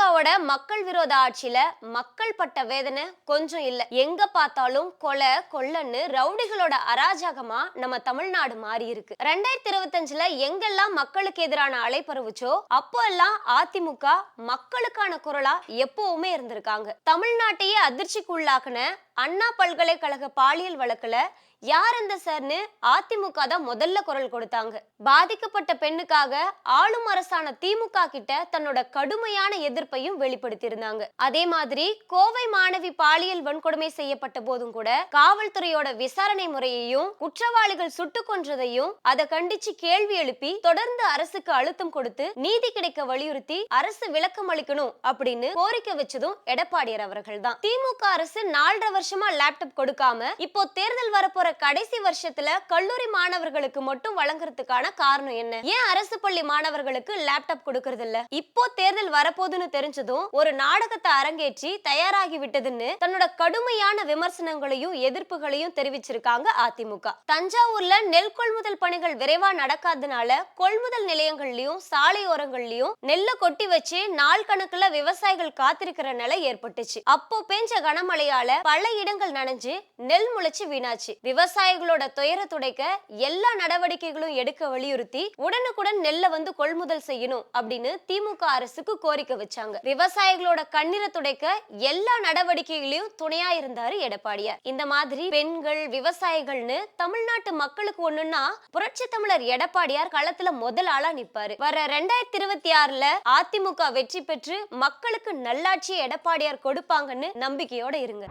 திமுகவோட மக்கள் விரோத ஆட்சியில மக்கள் பட்ட வேதனை கொஞ்சம் இல்ல. எங்க பார்த்தாலும் கொலை கொள்ளன்னு ரவுடிகளோட அராஜகமா நம்ம தமிழ்நாடு மாறி இருக்கு. 2025ல எங்கெல்லாம் மக்களுக்கு எதிரான அலை பரவுச்சோ அப்போ எல்லாம் அதிமுக மக்களுக்கான குரலா எப்பவுமே இருந்திருக்காங்க. தமிழ்நாட்டையே அதிர்ச்சிக்கு உள்ளாக்குன அண்ணா பல்கலைக்கழக பாலியல் வழக்குல யார் அந்த சார்னு அதிமுக தான் முதல்ல குரல் கொடுத்தாங்க. பாதிக்கப்பட்ட பெண்ணுக்காக ஆளும் அரசான திமுக கிட்ட தன்னோட கடுமையான எதிர்ப்பையும் வெளிப்படுத்தி இருந்தாங்க. அதே மாதிரி கோவை மாணவி பாலியல் வன்கொடுமை செய்யப்பட்ட போதும் கூட காவல்துறையோட விசாரணை முறையையும் குற்றவாளிகள் சுட்டுக் கொன்றதையும் அதை கண்டிச்சு கேள்வி எழுப்பி தொடர்ந்து அரசுக்கு அழுத்தம் கொடுத்து நீதி கிடைக்க வலியுறுத்தி அரசு விளக்கம் அளிக்கணும் அப்படின்னு கோரிக்கை வச்சதும் எடப்பாடியார் அவர்கள் தான். திமுக அரசு 4.5 வருஷமா லேப்டாப் கொடுக்காம இப்போ தேர்தல் வரப்போற கடைசி வருஷத்துல கல்லூரி மாணவர்களுக்கு மட்டும் வழங்குறதுக்கான காரணம் என்ன? ஏன் அரசு பள்ளி மாணவர்களுக்கு லேப்டாப் கொடுக்கறது இல்ல? இப்போ தேர்தல் வரப்போதுன்னு தெரிஞ்சதும் ஒரு நாடகத்தை அரங்கேற்றி தயாராகி விட்டதுன்னு தன்னோட கடுமையான விமர்சனங்களையும் எதிர்ப்புகளையும் தெரிவிச்சிருக்காங்க அதிமுக. தஞ்சாவூர்ல நெல் கொள்முதல் பணிகள் விரைவா நடக்காதனால கொள்முதல் நிலையங்கள்லயும் சாலையோரங்கள்லயும் நெல்லை கொட்டி வச்சு நாள் கணக்குல விவசாயிகள் காத்திருக்கிற நிலை ஏற்பட்டுச்சு. அப்போ பெஞ்ச கனமழையால பல இடங்கள் நனைஞ்சு நெல் முளைச்சு வீணாச்சு. விவசாயிகளோட துயர துடைக்க எல்லா நடவடிக்கைகளும் எடுக்க வலியுறுத்தி உடனுக்குடன் நெல்லை வந்து கொள்முதல் செய்யணும் அப்படின்னு திமுக அரசுக்கு கோரிக்கை வச்சாங்க. விவசாயிகளோட கண்ணீரை துடைக்க எல்லா நடவடிக்கைகளையும் துணையா இருந்தாரு எடப்பாடியார். இந்த மாதிரி பெண்கள் விவசாயிகள்னு தமிழ்நாட்டு மக்களுக்கு ஒண்ணுன்னா புரட்சி தமிழர் எடப்பாடியார் களத்துல முதல் ஆளா நிப்பாரு. வர 2026ல அதிமுக வெற்றி பெற்று மக்களுக்கு நல்லாட்சியை எடப்பாடியார் கொடுப்பாங்கன்னு நம்பிக்கையோட இருங்க.